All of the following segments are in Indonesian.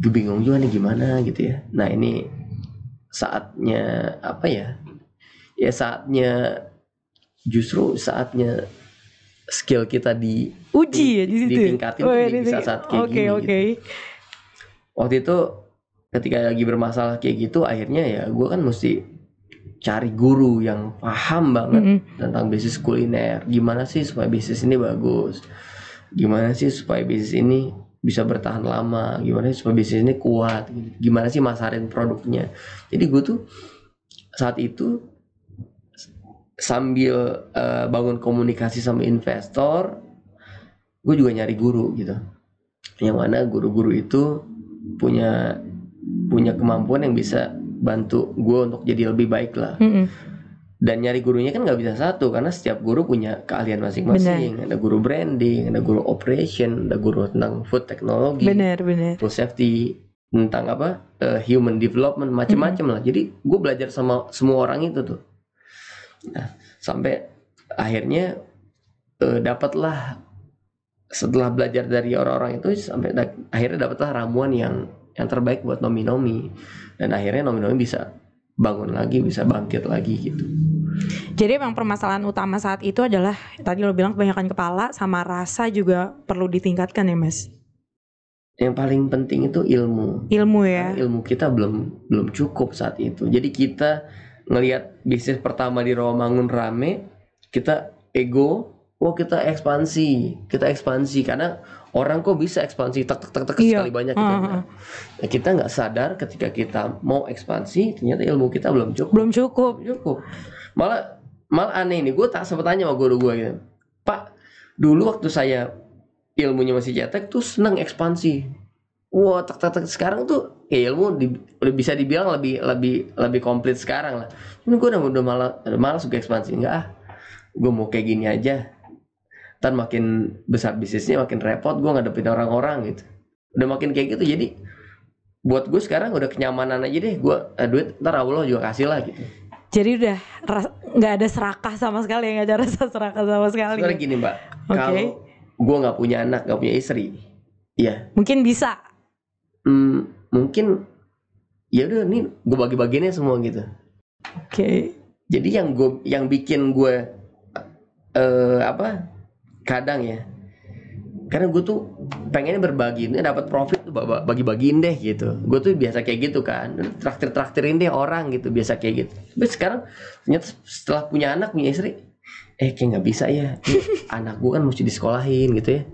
gue bingung juga nih gimana gitu ya. Nah ini saatnya apa ya? Ya saatnya justru saatnya skill kita uji ya di situ. ditingkatin tuh di saat kayak gini gitu. Waktu itu ketika lagi bermasalah kayak gitu, akhirnya ya gue kan mesti cari guru yang paham banget tentang bisnis kuliner. Gimana sih supaya bisnis ini bagus? Gimana sih supaya bisnis ini bisa bertahan lama? Gimana sih supaya bisnis ini kuat? Gimana sih masarin produknya? Jadi gue tuh saat itu sambil bangun komunikasi sama investor, gue juga nyari guru gitu. Yang mana guru-guru itu punya kemampuan yang bisa bantu gue untuk jadi lebih baik lah. Dan nyari gurunya kan nggak bisa satu, karena setiap guru punya keahlian masing-masing. Ada guru branding, ada guru operation, ada guru tentang food technology, food safety, tentang human development, macam-macam lah. Jadi gue belajar sama semua orang itu tuh. Nah, sampai akhirnya dapatlah, setelah belajar dari orang-orang itu, sampai akhirnya dapatlah ramuan yang terbaik buat Nomi. Dan akhirnya Nomi bisa bangun lagi, bisa bangkit lagi gitu. Jadi emang permasalahan utama saat itu adalah tadi lo bilang kebanyakan kepala sama rasa juga perlu ditingkatkan ya Mas. Yang paling penting itu ilmu ya. Karena ilmu kita belum cukup saat itu. Jadi kita ngelihat bisnis pertama di Rawamangun rame, kita ego, kita ekspansi karena orang kok bisa ekspansi tak sekali banyak gitu. Nah, kita nggak sadar ketika kita mau ekspansi ternyata ilmu kita belum cukup. Malah aneh nih, gue tak sempat tanya sama guru gue gitu, Pak, dulu waktu saya ilmunya masih cetek tuh seneng ekspansi. Wah, sekarang tuh ilmu udah bisa dibilang lebih komplit sekarang lah. Ini gue udah malas gue ekspansi. Enggak, gue mau kayak gini aja. Ntar makin besar bisnisnya makin repot, gue ngadepin orang-orang gitu. Udah makin kayak gitu, jadi buat gue sekarang udah kenyamanan aja deh. Gue duit ntar Allah juga kasih lah gitu. Jadi udah nggak ada serakah sama sekali, nggak ada rasa serakah sama sekali. Sebenarnya gini Mbak, kalau gue nggak punya anak, nggak punya istri, ya mungkin bisa. Mungkin ya udah nih gue bagi-bagiinnya semua gitu. Jadi yang bikin gue kadang ya, karena gue tuh pengennya berbagi, ini dapat profit tuh bagi-bagiin deh gitu. Gue tuh biasa kayak gitu kan, traktirin deh orang gitu, biasa kayak gitu. Tapi sekarang ternyata setelah punya anak, punya istri, kayak nggak bisa ya. Anak gue kan mesti disekolahin gitu ya,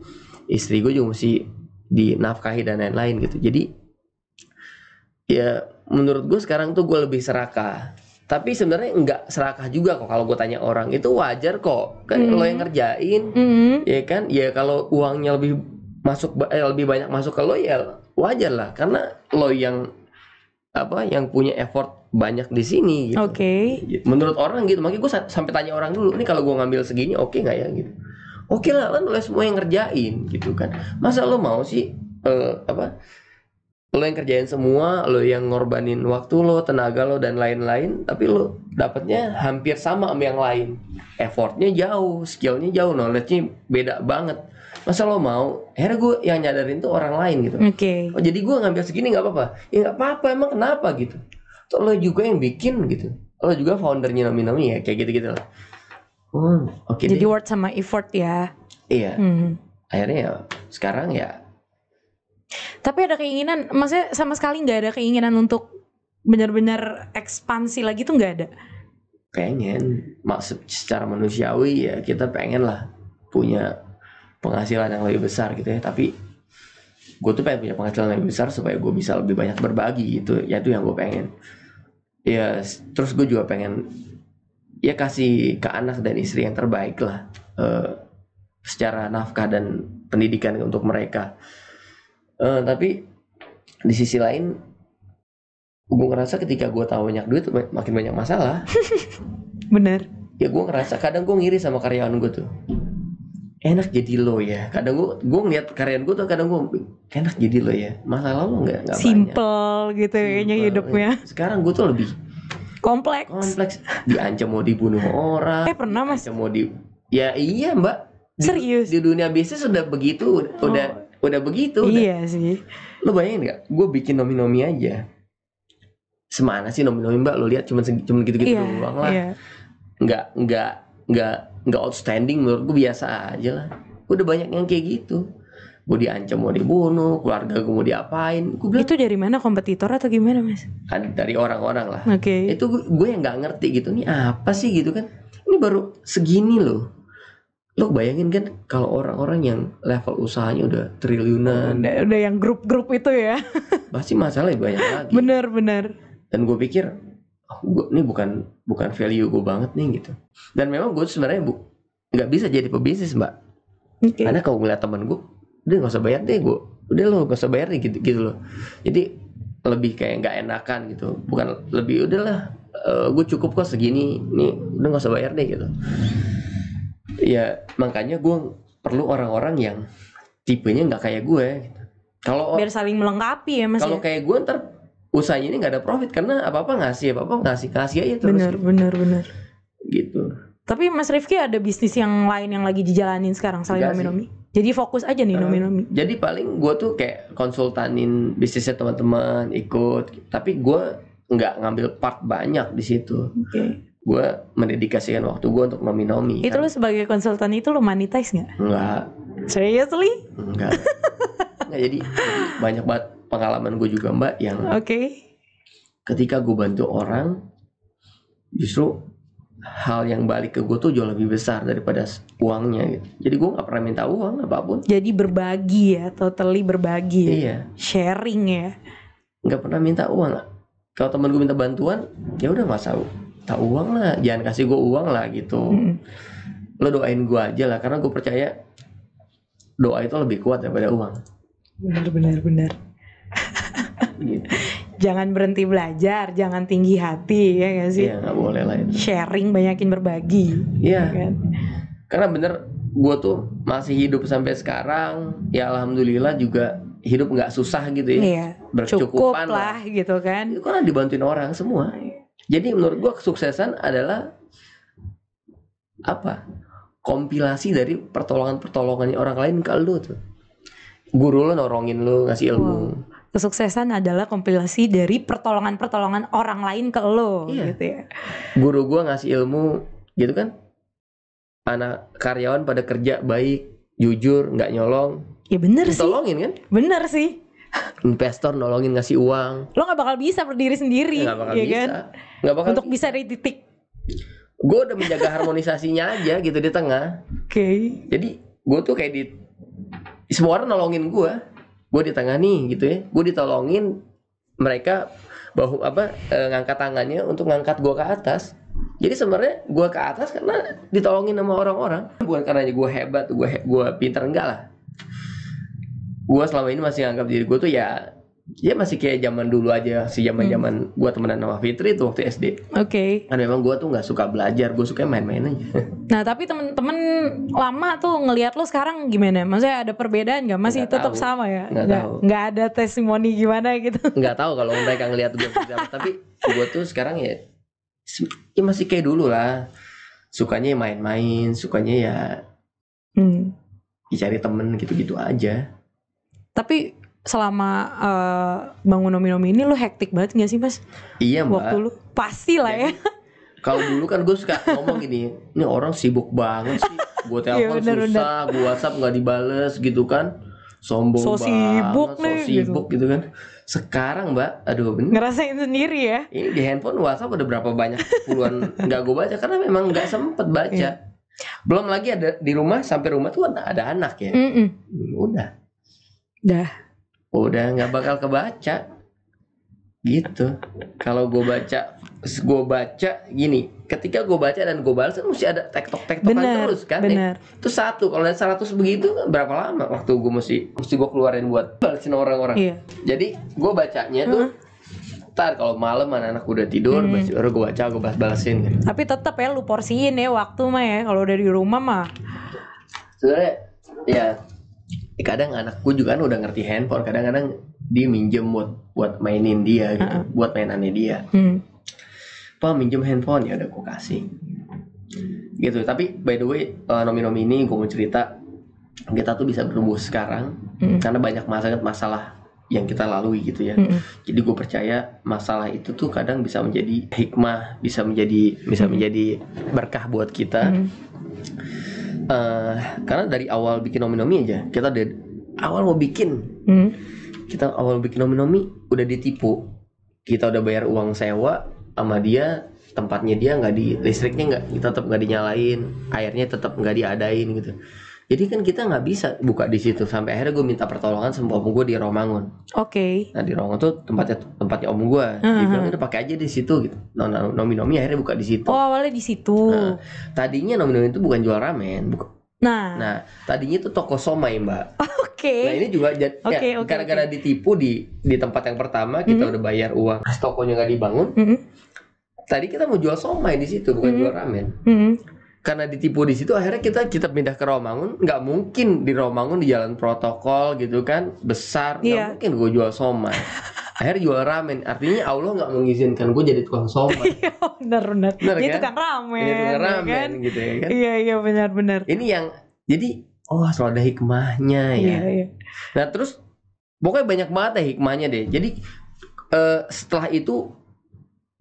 istri gue juga mesti dinafkahi dan lain-lain gitu. Jadi ya menurut gue sekarang tuh gue lebih serakah. Tapi sebenarnya enggak serakah juga kok. Kalau gue tanya orang itu wajar kok, kan lo yang ngerjain, ya kan. Ya kalau uangnya lebih banyak masuk ke lo, ya wajar lah, karena lo yang punya effort banyak di sini gitu. Menurut orang gitu. Makanya gue sampai tanya orang dulu, ini kalau gue ngambil segini oke nggak ya gitu. Oke lah, kan lo semua yang ngerjain gitu kan. Masa lo mau sih lo yang kerjain semua, lo yang ngorbanin waktu lo, tenaga lo dan lain-lain, tapi lo dapatnya hampir sama yang lain. Effortnya jauh, skillnya jauh, knowledge-nya beda banget. Masa lo mau? Akhirnya gue yang nyadarin tuh orang lain gitu. Jadi gue ngambil segini nggak apa-apa. Ya nggak apa-apa, emang kenapa gitu? Tuh lo juga yang bikin gitu. Lo juga foundernya Nomi ya, kayak gitu-gitu lah. Jadi word sama effort ya. Iya. Akhirnya ya sekarang ya. Tapi ada keinginan, maksudnya sama sekali nggak ada keinginan untuk benar-benar ekspansi lagi tuh nggak ada? Pengen, maksud secara manusiawi ya kita pengen lah punya penghasilan yang lebih besar gitu ya. Tapi gue tuh pengen punya penghasilan yang lebih besar supaya gue bisa lebih banyak berbagi gitu. Ya itu yang gue pengen. Ya terus gue juga pengen ya kasih ke anak dan istri yang terbaik lah, secara nafkah dan pendidikan untuk mereka. Tapi di sisi lain gue ngerasa ketika gue tahu banyak duit makin banyak masalah. Bener. Ya gue ngerasa kadang gue ngiri sama karyawan gue tuh. Enak jadi lo ya. Kadang gue ngeliat karyawan gue tuh, kadang gue enak jadi lo ya. Masalah lo nggak banyak. Simple gitu kayaknya hidupnya. Sekarang gue tuh lebih kompleks. Diancam mau dibunuh orang. Pernah Mas? Ya iya Mbak. Serius? Di dunia bisnis sudah begitu, udah udah begitu. Iya sih. Lo bayangin nggak? Gue bikin nomi-nomi aja. Semana sih nomi-nomi Mbak? Lo lihat cuman gitu-gitu doang lah. Iya. Nggak outstanding, menurut gue biasa aja lah. Udah banyak yang kayak gitu. Gue diancam mau dibunuh, keluarga gue mau diapain. Gua bilang, itu dari mana, kompetitor atau gimana Mas? Kan dari orang-orang lah. Oke. Itu gue yang nggak ngerti gitu. Nih apa sih gitu kan? Ini baru segini loh. Lo bayangin kan kalau orang-orang yang level usahanya udah triliunan, udah yang grup-grup itu ya, pasti masalahnya banyak lagi. Bener. Dan gue pikir, ini bukan value gue banget nih gitu. Dan memang gue sebenarnya nggak bisa jadi pebisnis Mbak. Okay. Karena kalau ngeliat temen gue, udah nggak usah bayar deh gue, udah lo nggak usah bayar deh gitu loh. Jadi lebih kayak nggak enakan gitu, bukan lebih udahlah, gue cukup kok segini, nih udah nggak usah bayar deh gitu. Ya makanya gue perlu orang-orang yang tipenya nggak kayak gue gitu. Kalau biar saling melengkapi ya Mas. Kalau kayak gue ntar usahanya ini nggak ada profit karena apa-apa ngasih aja terus. Bener Gitu. Tapi Mas Rifki ada bisnis yang lain yang lagi dijalanin sekarang selain nomi-nomi? Jadi fokus aja nih nomi-nomi. Jadi paling gue tuh kayak konsultanin bisnisnya teman-teman, ikut. Tapi gue nggak ngambil part banyak di situ. Okay. Gue mendedikasikan waktu gue untuk nomi-nomi. Itu kan? Lo sebagai konsultan itu lo monetize nggak? Enggak. Seriously? Enggak. jadi banyak banget pengalaman gue juga Mbak yang ketika gue bantu orang, justru hal yang balik ke gue tuh jauh lebih besar daripada uangnya gitu. Jadi gue nggak pernah minta uang apapun. Jadi berbagi ya, totally berbagi. Iya. Sharing ya. Nggak pernah minta uang. Kalau temen gue minta bantuan, ya udah nggak usah uang lah, jangan kasih gue uang lah gitu. Lo doain gue aja lah, karena gue percaya doa itu lebih kuat daripada uang. Benar. Gitu. Jangan berhenti belajar, jangan tinggi hati, ya nggak sih? Iya, nggak boleh lah itu. Sharing, banyakin berbagi. Iya. Kan? Karena bener, gue tuh masih hidup sampai sekarang, ya alhamdulillah juga hidup nggak susah gitu ya. Iya. Bercukupan cukup lah gitu kan. Itu karena dibantuin orang semua. Jadi menurut gue kesuksesan adalah apa? Kompilasi dari pertolongan orang lain ke lu tuh. Guru lu nolongin lu, ngasih ilmu. Kesuksesan adalah kompilasi dari pertolongan orang lain ke lo. Iya. Gitu ya. Guru gue ngasih ilmu gitu kan. Anak karyawan pada kerja baik, jujur, nggak nyolong. Ya bener sih. Tolongin kan? Bener sih. Investor nolongin ngasih uang. Lo gak bakal bisa berdiri sendiri, Gak bakal ya bisa. Kan? Gak bakal untuk bisa di titik. Gue udah menjaga harmonisasinya aja gitu di tengah. Oke. Jadi gue tuh kayak semua orang nolongin gue di tengah nih gitu ya. Gue ditolongin, mereka ngangkat tangannya untuk ngangkat gue ke atas. Jadi sebenarnya gue ke atas karena ditolongin sama orang-orang, bukan karena gue hebat, gue pintar, enggak lah. Gue selama ini masih nganggap diri gue tuh ya masih kayak zaman dulu aja, si zaman gue temenan sama Fitri tuh waktu SD. Oke. Kan memang gue tuh nggak suka belajar, gue suka main-main aja. Nah tapi temen-temen lama tuh ngelihat lo sekarang gimana? Maksudnya ada perbedaan nggak? Masih tetap sama ya? Nggak ada testimoni gimana gitu? Nggak tahu kalau mereka ngelihat gue seperti apa. Tapi gue tuh sekarang ya masih kayak dulu lah. Sukanya main-main, sukanya ya cari temen gitu-gitu aja. Tapi selama bangun nomi-nomi ini lo hektik banget gak sih Mas? Iya Mbak. Waktu lu pasti lah ya. Kalau dulu kan gue suka ngomong gini, ini orang sibuk banget sih. Gue telepon susah, gue WhatsApp gak dibales gitu kan. Sombong so banget, sibuk gitu kan. Sekarang Mbak, aduh bener. Ngerasain sendiri ya. Ini di handphone WhatsApp udah berapa banyak puluhan gak gue baca karena memang gak sempet baca. Iya. Belum lagi ada di rumah, sampai rumah tuh ada anak ya. Udah nggak bakal kebaca gitu. Kalau gue baca gini, ketika gue baca dan gue balas kan mesti ada tektokan terus kan. Bener. Itu satu, kalau ada 100 begitu berapa lama waktu gue mesti gue keluarin buat balasin orang-orang. Iya. Jadi gue bacanya tuh ntar kalau malam anak udah tidur, baru gue baca, gue balesin gitu. Tapi tetap ya lu porsiin ya waktu mah ya, kalau dari rumah mah. Sebenarnya ya kadang anakku juga kan udah ngerti handphone, kadang-kadang dia minjem buat mainin dia gitu, buat mainannya dia. Pak minjem handphone, ya udah gue kasih gitu. Tapi by the way, nomi-nomi ini gue mau cerita, kita tuh bisa bertumbuh sekarang karena banyak masalah yang kita lalui gitu ya. Jadi gue percaya masalah itu tuh kadang bisa menjadi hikmah, bisa menjadi berkah buat kita. Karena dari awal bikin Nomi aja, kita dari awal mau bikin, kita awal bikin Nomi udah ditipu. Kita udah bayar uang sewa sama dia, tempatnya dia nggak di, listriknya tetap nggak dinyalain, airnya tetap nggak diadain gitu. Jadi kan kita nggak bisa buka di situ. Sampai akhirnya gue minta pertolongan sama om gue di Rawamangun. Nah di Rawamangun tuh tempatnya om gue. Dia bilang udah pakai aja di situ gitu. Nomi akhirnya buka di situ. Oh awalnya di situ. Nah, tadinya Nomi itu bukan jual ramen. Nah tadinya itu toko somai mbak. Nah ini juga gara-gara ditipu di tempat yang pertama kita udah bayar uang, tokonya nggak dibangun. Tadi kita mau jual somai di situ bukan jual ramen. Karena ditipu di situ akhirnya kita pindah ke Rawamangun. Nggak mungkin di Rawamangun di jalan protokol gitu kan besar, nggak mungkin gue jual somai. Akhirnya jual ramen. Artinya Allah nggak mengizinkan gue jadi tukang somai. benar jadi kan? Tukang ramen, jadi tukang ramen kan? Gitu ya kan. Iya benar. Ini yang jadi selalu ada hikmahnya ya. Iya. Nah terus pokoknya banyak banget ya hikmahnya deh. Jadi setelah itu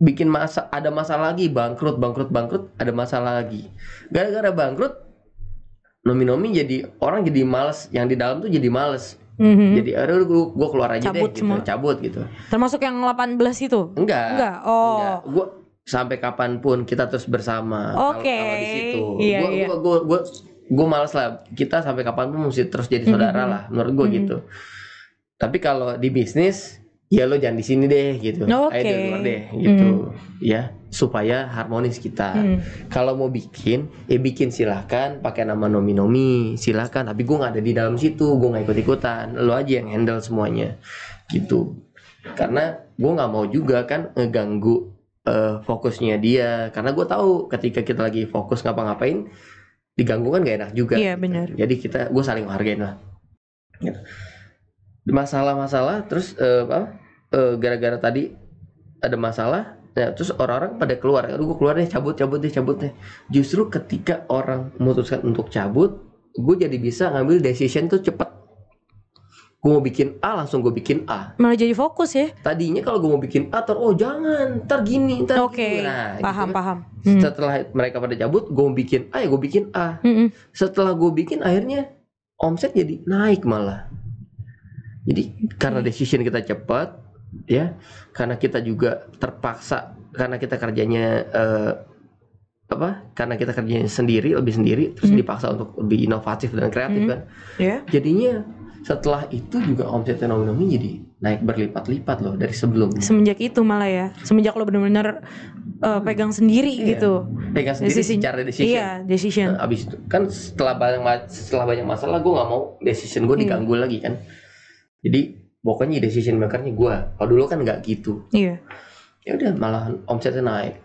bikin ada masalah lagi, bangkrut, ada masalah lagi. Gara-gara bangkrut, Nomi jadi orang jadi males, yang di dalam tuh jadi males. Jadi gue keluar aja cabut gitu. Termasuk yang 18 itu? Enggak. Oh. Gue sampai kapanpun kita terus bersama. Kalau di situ, gue males lah. Kita sampai kapanpun mesti terus jadi saudara lah, menurut gue gitu. Tapi kalau di bisnis, ya lo jangan di sini deh gitu, ayo dari luar deh gitu, ya supaya harmonis kita. Kalau mau bikin, bikin silahkan pakai nama Nomi silahkan. Tapi gue nggak ada di dalam situ, gue nggak ikut-ikutan. Lo aja yang handle semuanya, gitu. Karena gue nggak mau juga kan ngeganggu fokusnya dia. Karena gue tahu ketika kita lagi fokus ngapa-ngapain, diganggu kan gak enak juga. Iya benar. Jadi gue saling menghargain lah. Gitu. Masalah terus gara-gara tadi ada masalah, ya, terus orang-orang pada keluar, gue keluar deh, cabut deh. Justru ketika orang memutuskan untuk cabut, gue jadi bisa ngambil decision tuh cepet. Gue mau bikin A, langsung gue bikin A. Malah jadi fokus ya. Tadinya kalau gue mau bikin A, jangan, ntar gini. Nah, paham. Setelah mereka pada cabut, gue mau bikin A, ya gue bikin A. Setelah gue bikin, akhirnya omset jadi naik malah. Jadi karena decision kita cepat, ya, karena kita juga terpaksa, karena kita kerjanya karena kita kerjanya lebih sendiri, terus dipaksa untuk lebih inovatif dan kreatif kan. Jadinya setelah itu juga omsetnya Nomi jadi naik berlipat-lipat loh dari sebelumnya. Semenjak itu malah ya, semenjak lo benar-benar pegang sendiri gitu. Pegang sendiri secara decision. Iya, decision. Abis itu kan setelah banyak masalah, gue nggak mau decision gue diganggu lagi kan. Jadi pokoknya decision makernya gue. Kalau dulu kan nggak gitu. Iya. Ya udah malah omsetnya naik,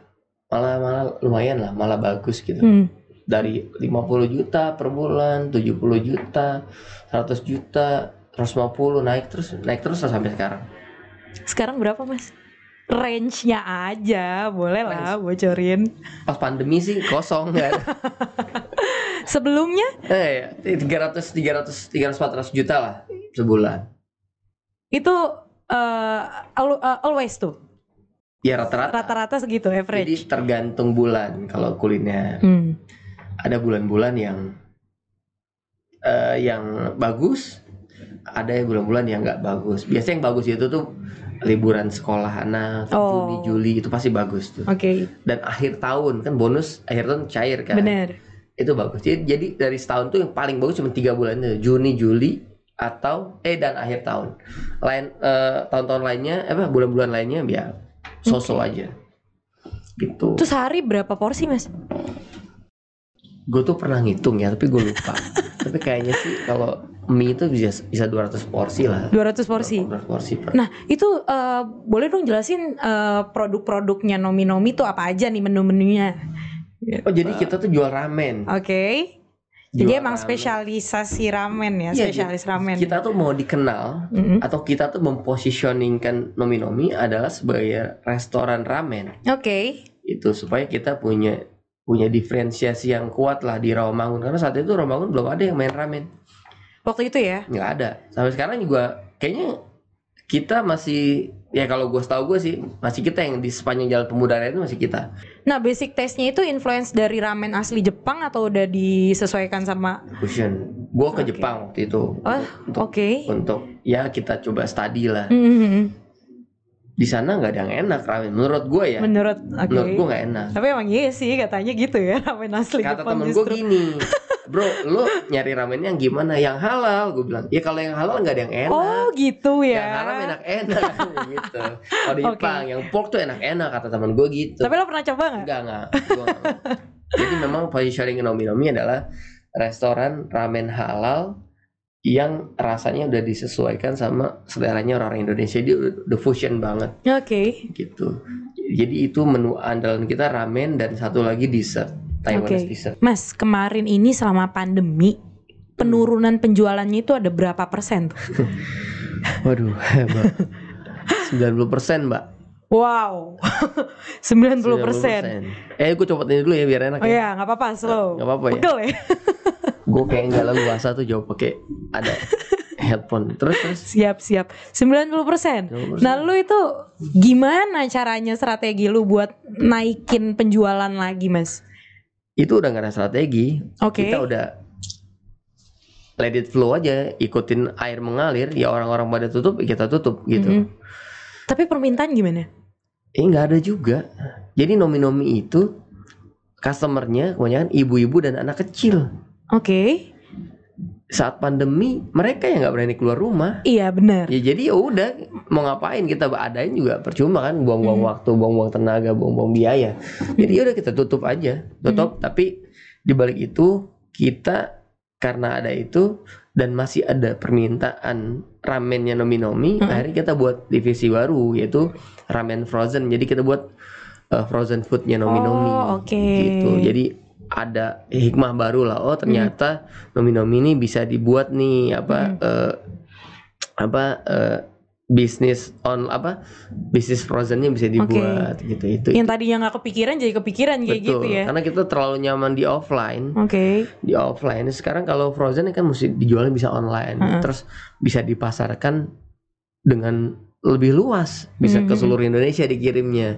malah lumayan lah, malah bagus gitu. Dari 50 juta per bulan, 70 juta, 100 juta, 150 naik terus sampai sekarang. Sekarang berapa mas? Range-nya aja, boleh lah bocorin. Pas pandemi sih kosong kan. Sebelumnya? 300-400 juta lah sebulan. Itu always tuh? Ya rata-rata segitu average. Jadi tergantung bulan kalau kuliner. Ada bulan-bulan yang bagus, ada bulan-bulan yang nggak bagus. Biasanya yang bagus itu tuh liburan sekolah anak, Juni Juli itu pasti bagus tuh. Dan akhir tahun kan bonus akhir tahun cair kan. Bener. Itu bagus. Jadi dari setahun tuh yang paling bagus cuma 3 bulan itu, Juni, Juli atau dan akhir tahun. Tahun-tahun lainnya bulan-bulan lainnya biar so-so aja. Gitu. Terus sehari berapa porsi, Mas? Gue tuh pernah ngitung ya, tapi gue lupa. Tapi kayaknya sih kalau mie itu bisa 200 porsi lah. 200 porsi. 200 porsi. Nah, itu boleh dong jelasin produk-produknya Nomi tuh apa aja nih menu-menunya? Jadi kita tuh jual ramen. Jadi emang spesialisasi ramen ya, spesialis ramen. Kita tuh mau dikenal atau kita tuh mempositioningkan Nomi adalah sebagai restoran ramen. Itu supaya kita punya punya diferensiasi yang kuat lah di Rawamangun, karena saat itu Rawamangun belum ada yang main ramen. Waktu itu ya? Nggak ada. Sampai sekarang juga kayaknya kita masih, ya kalau gue tahu gue sih masih kita yang di sepanjang Jalan Pemuda Raya itu masih kita. Nah, basic taste-nya itu influence dari ramen asli Jepang atau udah disesuaikan sama fusion? Gue ke Jepang waktu itu. Untuk ya kita coba study lah. Di sana nggak ada yang enak ramen menurut gue ya. Menurut gue nggak enak. Tapi emang iya sih katanya gitu ya, ramen asli Kata Jepang. Kata temen gue gini, bro, lo nyari ramen yang gimana? Yang halal, gue bilang. Ya kalau yang halal nggak ada yang enak. Oh gitu ya. Yang haram enak-enak gitu. Kalau di Jepang yang pork tuh enak-enak kata temen gue gitu. Tapi lo pernah coba nggak? Enggak. Jadi memang positioning Nomi adalah restoran ramen halal yang rasanya udah disesuaikan sama seleranya orang Indonesia. Dia udah fusion banget. Gitu. Jadi itu menu andalan kita ramen dan satu lagi dessert, Taiwanese dessert. Mas, kemarin ini selama pandemi penurunan penjualannya itu ada berapa persen? Waduh, Mbak. 90%, Mbak. Wow, 90%. Gue copot ini dulu ya biar enak. Oh ya, nggak apa-apa, slow. Nggak apa-apa ya. Pegel ya. Gue kayak nggak leluasa tuh jawab pakai ada headphone. Terus. Siap. 90%. Nah, lu itu gimana caranya strategi lu buat naikin penjualan lagi, Mas? Itu udah nggak ada strategi. Kita udah let it flow aja, ikutin air mengalir. Ya orang-orang pada tutup, kita tutup gitu. Tapi permintaan gimana? Nggak ada juga. Jadi Nomi itu customernya kebanyakan ibu-ibu dan anak kecil. Saat pandemi mereka yang nggak berani keluar rumah. Iya benar. Ya jadi ya udah mau ngapain kita adain juga percuma kan, buang-buang waktu, buang-buang tenaga, buang-buang biaya. Jadi udah kita tutup aja, Tapi di balik itu kita karena ada itu dan masih ada permintaan ramennya Nomi, akhirnya kita buat divisi baru yaitu ramen frozen. Jadi kita buat frozen foodnya Nomi. Gitu. Jadi ada hikmah baru lah. Oh ternyata Nomi ini bisa dibuat nih bisnis frozennya bisa dibuat gitu. Itu yang tadinya nggak kepikiran jadi kepikiran kayak gitu ya. Karena kita terlalu nyaman di offline. Di offline sekarang kalau frozen kan mesti dijualnya bisa online. Terus bisa dipasarkan dengan lebih luas, bisa ke seluruh Indonesia dikirimnya.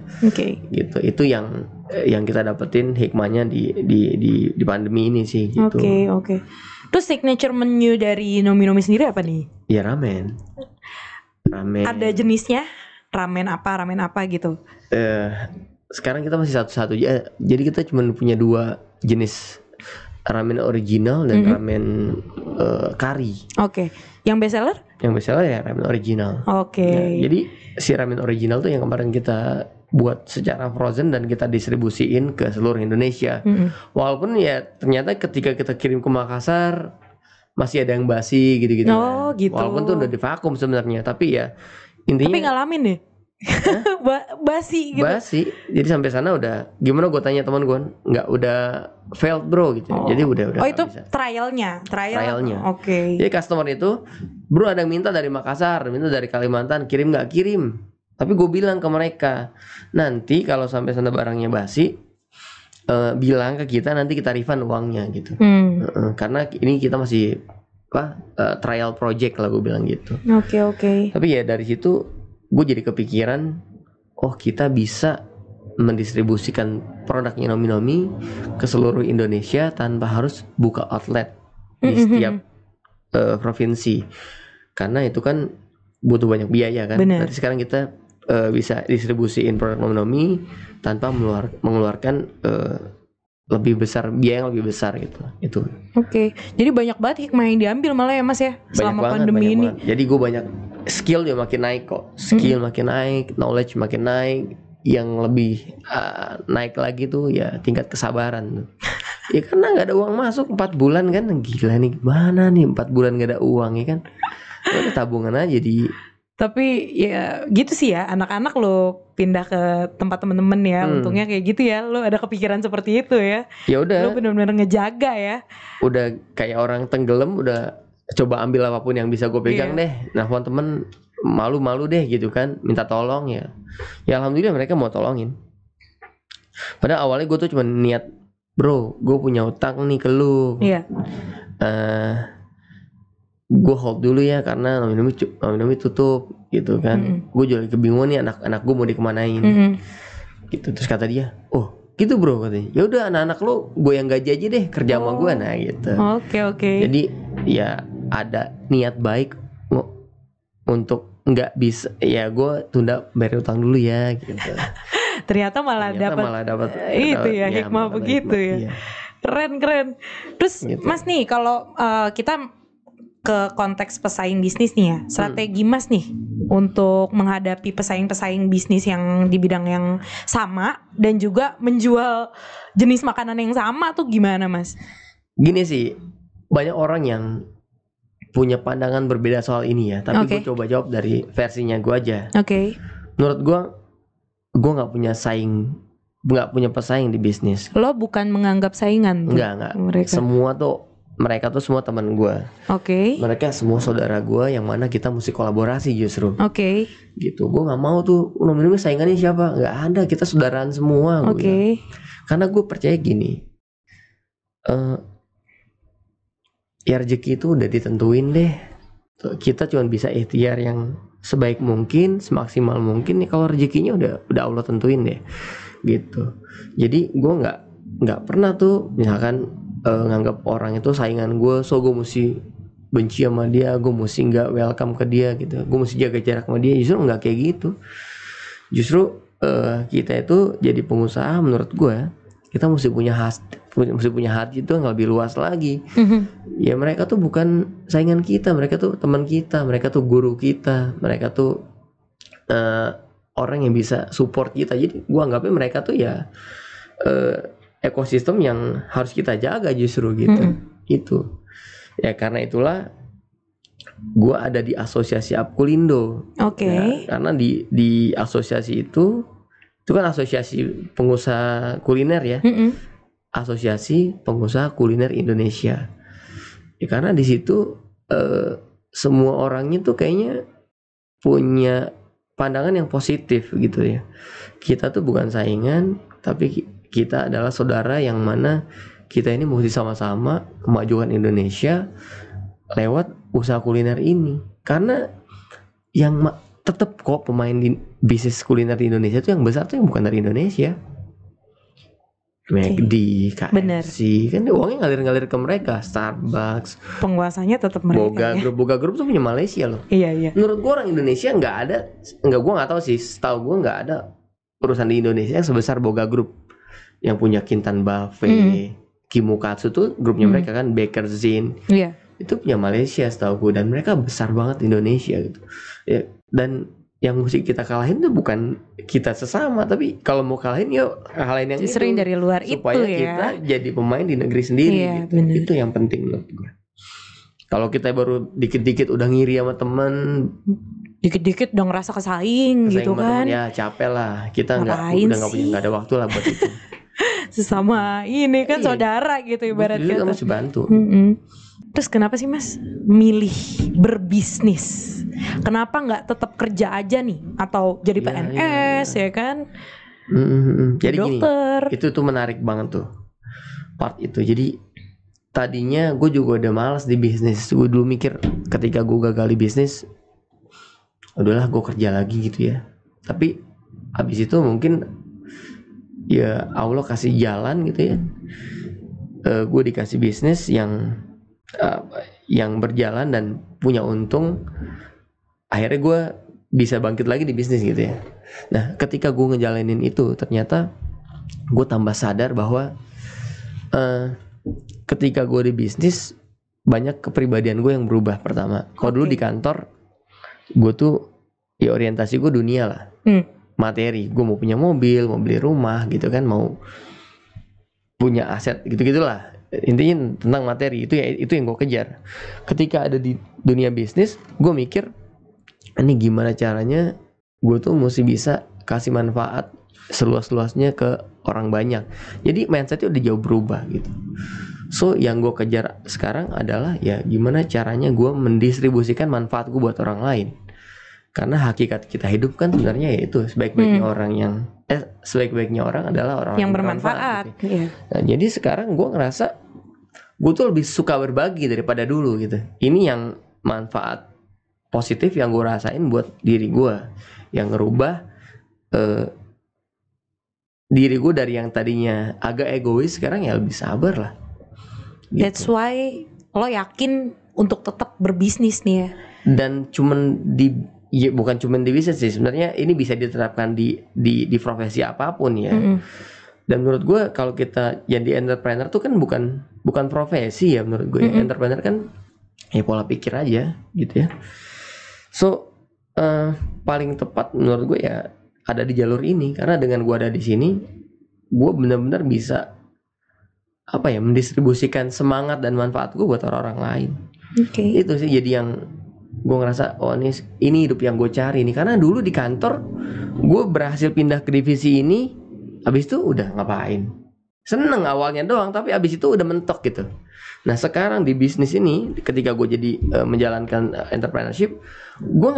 Gitu. Itu yang kita dapetin hikmahnya di pandemi ini sih gitu. Terus signature menu dari Nomi sendiri apa nih? Ya ramen. Ada jenisnya? Ramen apa gitu? Sekarang kita masih satu-satu aja. Jadi kita cuma punya 2 jenis, ramen original dan ramen kari. Yang best seller? Yang best seller ya ramen original. Jadi si ramen original tuh yang kemarin kita buat secara frozen dan kita distribusiin ke seluruh Indonesia. Walaupun ya ternyata ketika kita kirim ke Makassar masih ada yang basi gitu-gitu. Gitu. Walaupun tuh udah divakum sebenarnya, tapi ya intinya. Tapi ngalamin deh. Basi gitu. Basi. Jadi sampai sana udah gimana, gue tanya teman gue, nggak udah failed bro gitu. Jadi udah. Itu bisa. Trialnya. Jadi customer itu, bro ada yang minta dari Makassar, minta dari Kalimantan, kirim nggak? Kirim. Tapi gue bilang ke mereka, nanti kalau sampai sana barangnya basi, bilang ke kita, nanti kita refund uangnya gitu. Karena ini kita masih trial project lah, gue bilang gitu. Tapi ya dari situ gue jadi kepikiran, kita bisa mendistribusikan produknya Nomi ke seluruh Indonesia tanpa harus buka outlet di setiap provinsi, karena itu kan butuh banyak biaya kan. Berarti sekarang kita bisa distribusiin produk Nomi tanpa mengeluarkan lebih besar, biaya yang lebih besar gitu. Itu. Jadi banyak banget hikmah yang diambil malah ya Mas ya selama pandemi ini. Jadi gue banyak skill dia makin naik kok. Skill makin naik, knowledge makin naik. Yang lebih naik lagi tuh ya tingkat kesabaran. Ya karena nggak ada uang masuk 4 bulan kan, gila nih gimana nih 4 bulan nggak ada uang ya kan. Udah tabungan aja di. Tapi ya gitu sih ya, anak-anak lo pindah ke tempat temen-temen ya, untungnya kayak gitu ya, lo ada kepikiran seperti itu ya. Ya udah. Lo benar-benar ngejaga ya. Udah kayak orang tenggelam, udah coba ambil apapun yang bisa gue pegang deh. Nelfon temen, malu-malu deh gitu kan, minta tolong ya. Ya alhamdulillah mereka mau tolongin. Padahal awalnya gue tuh cuma niat bro gue punya utang nih ke lu, gue hold dulu ya karena Nomi tutup gitu kan. Gue juga kebingungan nih anak gue mau dikemanain gitu. Terus kata dia, oh gitu bro katanya, ya udah anak-anak lu gue yang gaji aja deh kerja sama gue, nah gitu. Oke. Jadi ya ada niat baik untuk nggak bisa ya gue tunda bayar utang dulu ya gitu. Ternyata malah dapat itu ya hikmah begitu ya. Iya. Keren. Terus gitu. Mas nih kalau kita ke konteks pesaing bisnis nih ya, strategi Mas nih untuk menghadapi pesaing-pesaing bisnis yang di bidang yang sama dan juga menjual jenis makanan yang sama tuh gimana Mas? Gini sih, banyak orang yang punya pandangan berbeda soal ini ya, tapi gue coba jawab dari versinya gue aja. Menurut gue nggak punya pesaing di bisnis. Lo bukan menganggap saingan? Enggak. Mereka tuh semua teman gue. Mereka semua saudara gue yang mana kita mesti kolaborasi justru. Gitu. Gue nggak mau tuh Nomi saingannya siapa? Nggak ada, kita saudaraan semua. Karena gue percaya gini. Ya rezeki itu udah ditentuin deh. Kita cuma bisa ikhtiar yang sebaik mungkin, semaksimal mungkin nih. Kalau rezekinya udah Allah tentuin deh. Gitu. Jadi gue nggak pernah tuh misalkan nganggap orang itu saingan gue, so gue mesti benci sama dia, gue mesti nggak welcome ke dia gitu, gue mesti jaga jarak sama dia. Justru nggak kayak gitu. Justru kita itu jadi pengusaha, menurut gue kita mesti punya hati itu yang lebih luas lagi. Ya mereka tuh bukan saingan kita, mereka tuh teman kita, mereka tuh guru kita, mereka tuh orang yang bisa support kita. Jadi gue anggapnya mereka tuh ya ekosistem yang harus kita jaga justru gitu. Itu ya karena itulah gue ada di asosiasi Apkulindo. Ya, karena di asosiasi itu kan asosiasi pengusaha kuliner ya. Asosiasi Pengusaha Kuliner Indonesia. Ya karena di situ semua orangnya tuh kayaknya punya pandangan yang positif gitu ya. Kita tuh bukan saingan, tapi kita adalah saudara yang mana kita ini mesti sama-sama kemajuan Indonesia lewat usaha kuliner ini. Karena yang tetap kok pemain di bisnis kuliner di Indonesia tuh yang besar tuh yang bukan dari Indonesia. McD, KFC, kan uangnya ngalir ke mereka. Starbucks, penguasanya tetap mereka. Boga Group tuh punya Malaysia loh. Iya. Menurut gue orang Indonesia gue nggak tahu sih. Setahu gue nggak ada perusahaan di Indonesia yang sebesar Boga Group, yang punya Kintan Buffet, Kimukatsu tuh grupnya mereka kan, Baker Zin. Itu punya Malaysia setahu gue, dan mereka besar banget di Indonesia gitu. Ya, dan yang mesti kita kalahin tuh bukan kita sesama, tapi kalau mau kalahin ya kalahin yang sering itu, dari luar supaya itu ya. Kita jadi pemain di negeri sendiri gitu. Itu yang penting menurut gue. Kalau kita baru dikit-dikit udah ngiri sama teman, dikit-dikit udah ngerasa kesaing gitu kan, ya capek lah. Kita nggak ada waktu lah buat itu. Sesama ini kan saudara gitu ibarat kita mesti bantu. Terus kenapa sih Mas milih berbisnis? Kenapa nggak tetap kerja aja nih, atau jadi PNS ya kan? Jadi dokter. Gini, itu tuh menarik banget tuh part itu. Jadi tadinya gue juga udah malas di bisnis. Gue dulu mikir ketika gue gagal di bisnis, udahlah gue kerja lagi gitu ya. Tapi abis itu mungkin ya Allah kasih jalan gitu ya. Gue dikasih bisnis yang berjalan dan punya untung. Akhirnya gue bisa bangkit lagi di bisnis gitu ya. Nah ketika gue ngejalanin itu, ternyata gue tambah sadar bahwa ketika gue di bisnis, banyak kepribadian gue yang berubah. Pertama, kalau dulu di kantor gue tuh ya orientasi gue dunia lah, materi. Gue mau punya mobil, mau beli rumah gitu kan, mau punya aset gitu-gitulah. Intinya tentang materi, itu yang gue kejar. Ketika ada di dunia bisnis, gue mikir ini gimana caranya gue tuh mesti bisa kasih manfaat seluas-luasnya ke orang banyak. Jadi mindsetnya udah jauh berubah gitu. So yang gue kejar sekarang adalah ya gimana caranya gue mendistribusikan manfaat gue buat orang lain. Karena hakikat kita hidup kan sebenarnya yaitu sebaik-baiknya orang adalah orang yang bermanfaat. Gitu. Yeah. Nah, jadi sekarang gue ngerasa gue tuh lebih suka berbagi daripada dulu gitu. Ini yang manfaat positif yang gue rasain buat diri gue, yang ngerubah diri gue dari yang tadinya agak egois sekarang ya lebih sabar lah. Gitu. That's why lo yakin untuk tetap berbisnis nih ya. Dan bukan cuman di bisnis sih, sebenarnya ini bisa diterapkan di profesi apapun ya. Dan menurut gue kalau kita jadi entrepreneur tuh kan bukan profesi ya menurut gue. Entrepreneur kan ya pola pikir aja gitu ya. So paling tepat menurut gue ya ada di jalur ini, karena dengan gue ada di sini gue benar-benar bisa mendistribusikan semangat dan manfaat gue buat orang-orang lain. Itu sih jadi yang gue ngerasa ini hidup yang gue cari nih. Karena dulu di kantor gue berhasil pindah ke divisi ini, habis itu udah ngapain, seneng awalnya doang, tapi habis itu udah mentok gitu. Nah sekarang di bisnis ini ketika gue jadi menjalankan entrepreneurship, gue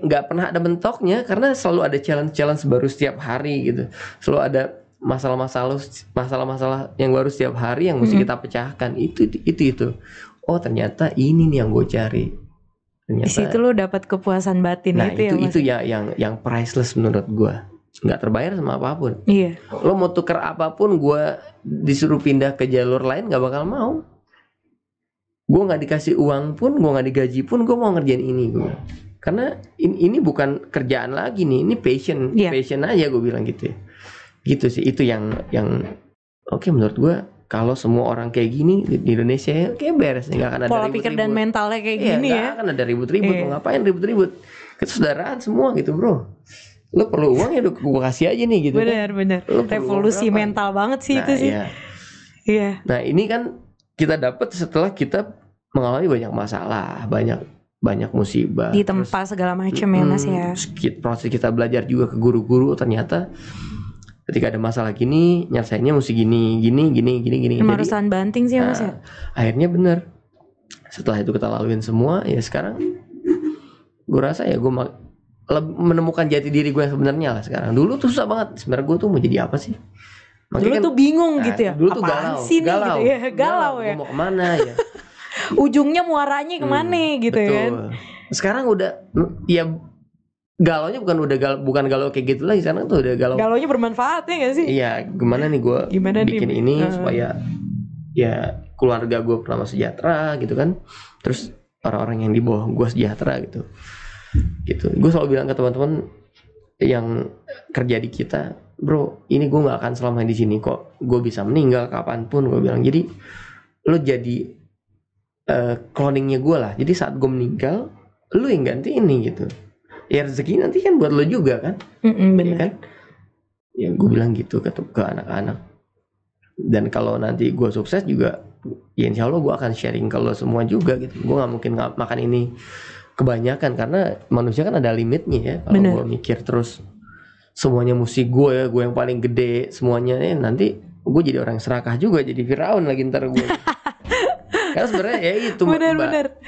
nggak pernah ada mentoknya, karena selalu ada challenge baru setiap hari gitu. Selalu ada masalah-masalah yang baru setiap hari yang mesti kita pecahkan. Itu oh ternyata ini nih yang gue cari. Ternyata, di situ lo dapat kepuasan batin. Nah itu ya yang priceless menurut gue, nggak terbayar sama apapun. Iya. Lo mau tuker apapun, gue disuruh pindah ke jalur lain nggak bakal mau. Gue nggak dikasih uang pun, gue nggak digaji pun, gue mau ngerjain ini gue. Karena ini bukan kerjaan lagi nih, ini passion aja gue bilang gitu ya. Gitu sih, itu yang oke menurut gue. Kalau semua orang kayak gini di Indonesia ya kayak beres nih, nggak akan ada pola pikir dan mentalnya kayak gini ya. Nggak akan ada ribut-ribut. Mau ngapain ribut-ribut? Kesaudaraan semua gitu bro. Lo perlu uang ya gue kasih aja nih gitu. Benar. Revolusi mental banget sih itu sih. Iya. Nah ini kan kita dapat setelah kita mengalami banyak masalah, banyak musibah. Ditempa segala macam ya mas ya. Proses kita belajar juga ke guru-guru, ternyata ketika ada masalah gini, nyelesainnya mesti gini. Harus tahan banting sih mas ya. Akhirnya bener. Setelah itu kita laluin semua, ya sekarang gue rasa ya gue menemukan jati diri gue yang sebenarnya lah sekarang. Dulu tuh susah banget. Sebenarnya gue tuh mau jadi apa sih? Makanya dulu tuh bingung gitu ya. Dulu tuh galau. Galau ya. Gue mau kemana ya? Ujungnya muaranya kemana gitu betul. Kan? Sekarang udah ya. Galaunya bukan galau kayak gitu lagi, sekarang tuh udah galaunya bermanfaat ya gak sih? Iya, gimana nih gue bikin ini supaya ya keluarga gue pertama sejahtera gitu kan, terus orang-orang yang di bawah gue sejahtera gitu. Gue selalu bilang ke teman-teman yang kerja di kita, bro, ini gue nggak akan selama di sini kok, gue bisa meninggal kapanpun, gue bilang. Jadi lo jadi cloningnya gue lah. Jadi saat gue meninggal, lo yang ganti ini gitu. Ya rezeki nanti kan buat lo juga kan. Bener ya kan. Ya gue bilang gitu ke anak-anak. Dan kalau nanti gue sukses juga, ya insya Allah gue akan sharing ke lo semua juga gitu. Gue gak mungkin makan ini kebanyakan, karena manusia kan ada limitnya ya. Kalau gue mikir terus semuanya mesti gue yang paling gede semuanya, nanti gue jadi orang serakah juga, jadi Firaun lagi ntar gue. Karena sebenarnya ya itu bener.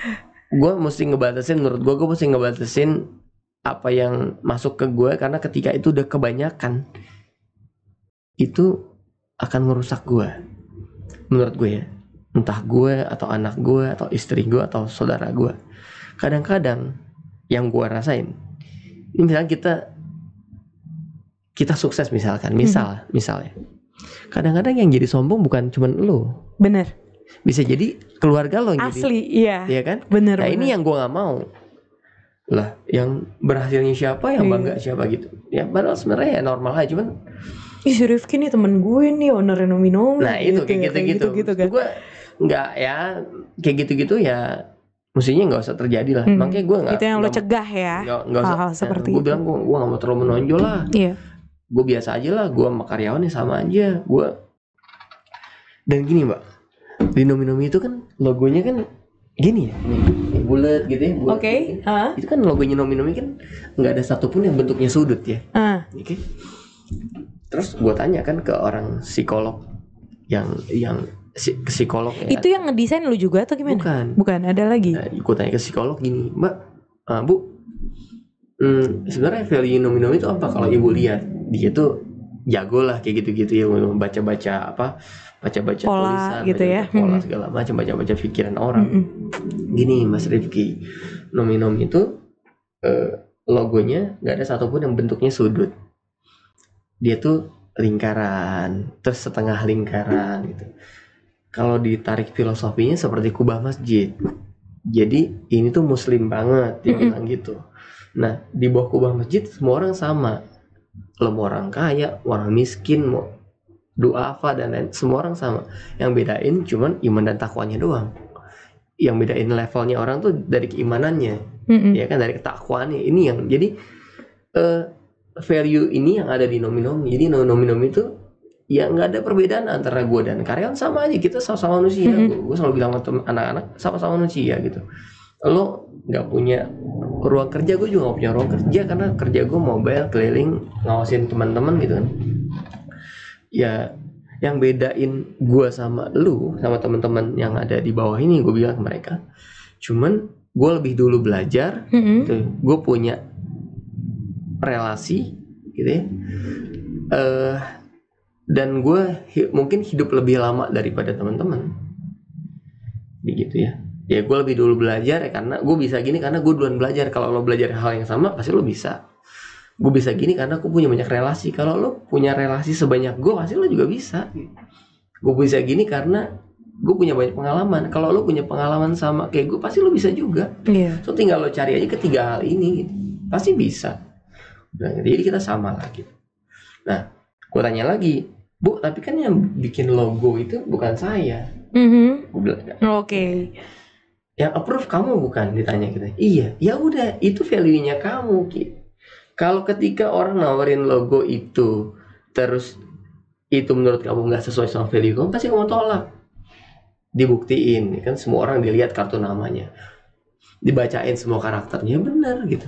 Gue mesti ngebatasin, menurut gue mesti ngebatasin apa yang masuk ke gue, karena ketika itu udah kebanyakan itu akan merusak gue, menurut gue ya. Entah gue atau anak gue atau istri gue atau saudara gue. Kadang-kadang yang gue rasain ini, misalnya kita sukses misalnya, kadang-kadang yang jadi sombong bukan cuman lo. Bener. Bisa jadi keluarga lo yang asli, jadi, iya kan? Bener. Ini yang gue nggak mau. Lah yang berhasilnya siapa, yang bangga siapa gitu ya. Padahal sebenarnya ya normal aja, cuman si Rifki nih temen gue nih, owner Nomi. Nah itu kayak gitu kan. Gue nggak ya kayak gitu ya, mestinya nggak usah terjadi lah. Makanya gue nggak, itu yang lo cegah ya, nggak usah seperti gue bilang, gue nggak mau terlalu menonjol lah. Gue biasa aja lah, gue sama karyawannya sama aja gue. Dan gini mbak, di Nomi itu kan logonya kan gini ya, nih bulat gitu ya. Oke. Itu kan logonya Nomi kan nggak ada satupun yang bentuknya sudut ya. Oke. Terus gue tanya kan ke orang psikolog yang psikolog ya. Itu yang ngedesain lu juga atau gimana? Bukan, ada lagi. Gue tanya ke psikolog gini, mbak, bu, Sebenarnya value Nomi itu apa? Kalau ibu lihat, dia tuh jago lah kayak gitu-gitu ya, baca-baca baca-baca pola tulisan, gitu baca-baca ya. pola segala macam, baca-baca pikiran orang. Gini Mas Rifki, Nomi itu logonya nggak ada satupun yang bentuknya sudut. Dia tuh lingkaran, terus setengah lingkaran gitu. Kalau ditarik filosofinya seperti kubah masjid. Jadi ini tuh muslim banget, dia bilang gitu. Nah, di bawah kubah masjid semua orang sama. Lo mau orang kaya, orang miskin, mau duafa dan lain, semua orang sama. Yang bedain cuman iman dan takwanya doang. Yang bedain levelnya orang tuh dari keimanannya, ya kan, dari ketakwaannya. Ini yang jadi value ini yang ada di Nomi. Jadi Nomi itu ya nggak ada perbedaan antara gue dan karyawan, sama aja, kita sama-sama manusia. Gue selalu bilang ke anak-anak, sama-sama manusia gitu. Lo nggak punya ruang kerja, gue juga nggak punya ruang kerja, karena kerja gue mobile keliling ngawasin teman-teman gitu kan. Ya yang bedain gue sama lu, sama teman-teman yang ada di bawah ini, gue bilang ke mereka, cuman gue lebih dulu belajar, gitu. Gue punya relasi gitu ya, dan gue mungkin hidup lebih lama daripada teman-teman, begitu ya. Ya gue lebih dulu belajar ya, karena gue bisa gini karena gue duluan belajar. Kalau lo belajar hal yang sama pasti lo bisa. Gue bisa gini karena gue punya banyak relasi. Kalau lo punya relasi sebanyak gue, pasti lo juga bisa. Gue bisa gini karena gue punya banyak pengalaman. Kalau lo punya pengalaman sama kayak gue, pasti lo bisa juga. So tinggal lo cari aja ketiga hal ini gitu. Pasti bisa. Jadi kita sama lah gitu. Nah, gue tanya lagi, Bu, tapi kan yang bikin logo itu bukan saya. Gue bilang, Oke. Yang approve kamu bukan? Ditanya gitu. Iya, ya udah, itu value-nya kamu gitu. Kalau ketika orang nawarin logo itu, terus itu menurut kamu nggak sesuai sama value kamu, pasti kamu tolak. Dibuktiin, kan semua orang dilihat kartu namanya, dibacain semua karakternya, benar gitu.